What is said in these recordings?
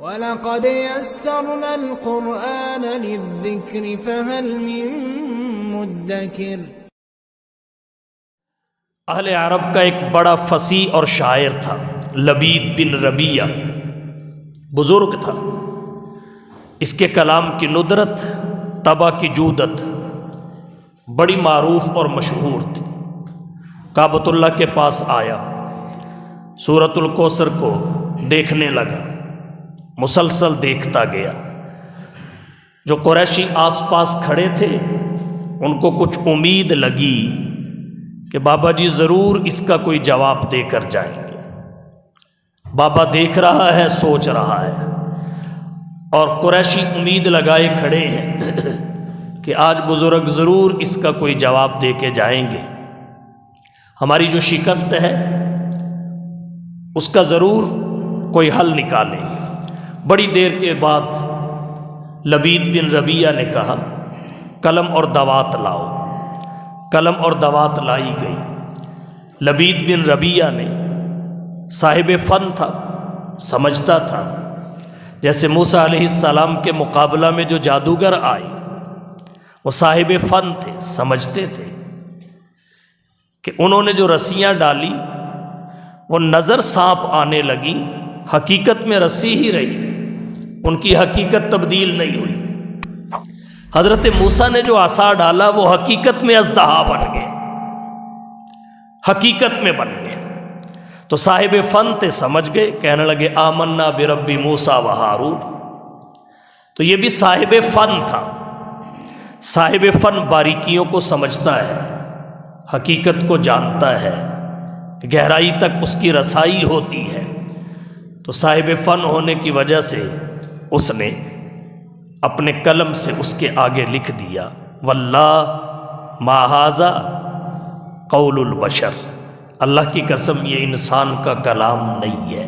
وَلَقَدْ يَسَّرْنَا الْقُرْآنَ لِلذِّكْرِ فَهَلْ مِن مُّدَّكِرٍ۔ اہل عرب کا ایک بڑا فصیح اور شاعر تھا لبید بن ربیہ، بزرگ تھا۔ اس کے کلام کی ندرت، طبع کی جودت بڑی معروف اور مشہور تھی۔ کعبۃ اللہ کے پاس آیا، سورۃ الکوثر کو دیکھنے لگا، مسلسل دیکھتا گیا۔ جو قریشی آس پاس کھڑے تھے ان کو کچھ امید لگی کہ بابا جی ضرور اس کا کوئی جواب دے کر جائیں گے۔ بابا دیکھ رہا ہے، سوچ رہا ہے، اور قریشی امید لگائے کھڑے ہیں کہ آج بزرگ ضرور اس کا کوئی جواب دے کے جائیں گے، ہماری جو شکست ہے اس کا ضرور کوئی حل نکالیں گے۔ بڑی دیر کے بعد لبید بن ربیہ نے کہا قلم اور دوات لاؤ۔ قلم اور دوات لائی گئی۔ لبید بن ربیہ نے، صاحب فن تھا، سمجھتا تھا، جیسے موسیٰ علیہ السلام کے مقابلہ میں جو جادوگر آئے وہ صاحب فن تھے، سمجھتے تھے کہ انہوں نے جو رسیاں ڈالی وہ نظر سانپ آنے لگی، حقیقت میں رسی ہی رہی، ان کی حقیقت تبدیل نہیں ہوئی۔ حضرت موسیٰ نے جو عصا ڈالا وہ حقیقت میں اژدہا بن گیا، حقیقت میں بن گیا۔ تو صاحب فن تھے، سمجھ گئے، کہنے لگے آمنا برب موسیٰ و ہارون۔ تو یہ بھی صاحب فن تھا۔ صاحب فن باریکیوں کو سمجھتا ہے، حقیقت کو جانتا ہے، گہرائی تک اس کی رسائی ہوتی ہے۔ تو صاحب فن ہونے کی وجہ سے اس نے اپنے قلم سے اس کے آگے لکھ دیا واللہ ما ھذا قول البشر، اللہ کی قسم یہ انسان کا کلام نہیں ہے،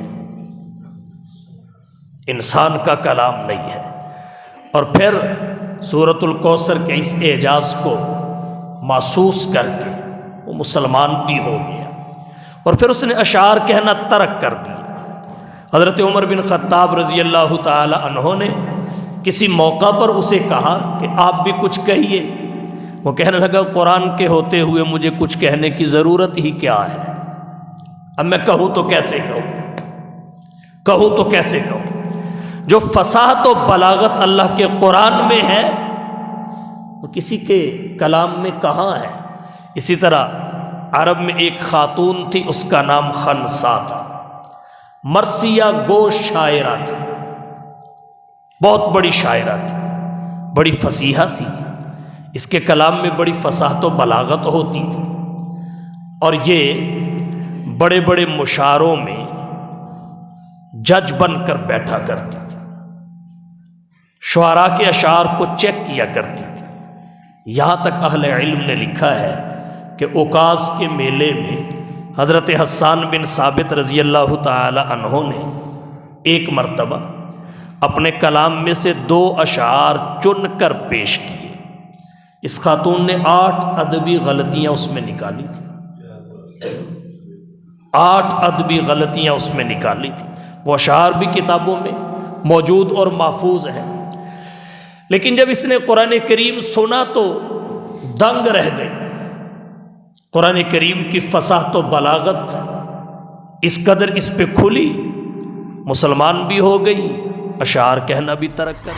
انسان کا کلام نہیں ہے۔ اور پھر سورۃ الکوثر کے اس اعجاز کو محسوس کر کے وہ مسلمان بھی ہو گیا، اور پھر اس نے اشعار کہنا ترک کر دیا۔ حضرت عمر بن خطاب رضی اللہ تعالی عنہ نے کسی موقع پر اسے کہا کہ آپ بھی کچھ کہیے۔ وہ کہنے لگا قرآن کے ہوتے ہوئے مجھے کچھ کہنے کی ضرورت ہی کیا ہے، اب میں کہوں تو کیسے کہوں تو کیسے کہوں؟ جو فصاحت و بلاغت اللہ کے قرآن میں ہے وہ کسی کے کلام میں کہاں ہے؟ اسی طرح عرب میں ایک خاتون تھی، اس کا نام خنسا تھا، مرثیہ گو شاعرہ تھی، بہت بڑی شاعرہ تھی، بڑی فصیحہ تھی، اس کے کلام میں بڑی فصاحت و بلاغت ہوتی تھی، اور یہ بڑے بڑے مشاعروں میں جج بن کر بیٹھا کرتی تھی، شعراء کے اشعار کو چیک کیا کرتی تھی۔ یہاں تک اہل علم نے لکھا ہے کہ اوکاز کے میلے میں حضرت حسان بن ثابت رضی اللہ تعالی عنہ نے ایک مرتبہ اپنے کلام میں سے 2 اشعار چن کر پیش کیے۔ اس خاتون نے 8 ادبی غلطیاں اس میں نکالی تھی، 8 ادبی غلطیاں اس میں نکالی تھی۔ وہ اشعار بھی کتابوں میں موجود اور محفوظ ہیں، لیکن جب اس نے قرآن کریم سنا تو دنگ رہ گئی۔ قرآن کریم کی فصاحت و بلاغت اس قدر اس پہ کھلی، مسلمان بھی ہو گئی، اشعار کہنا بھی ترک کر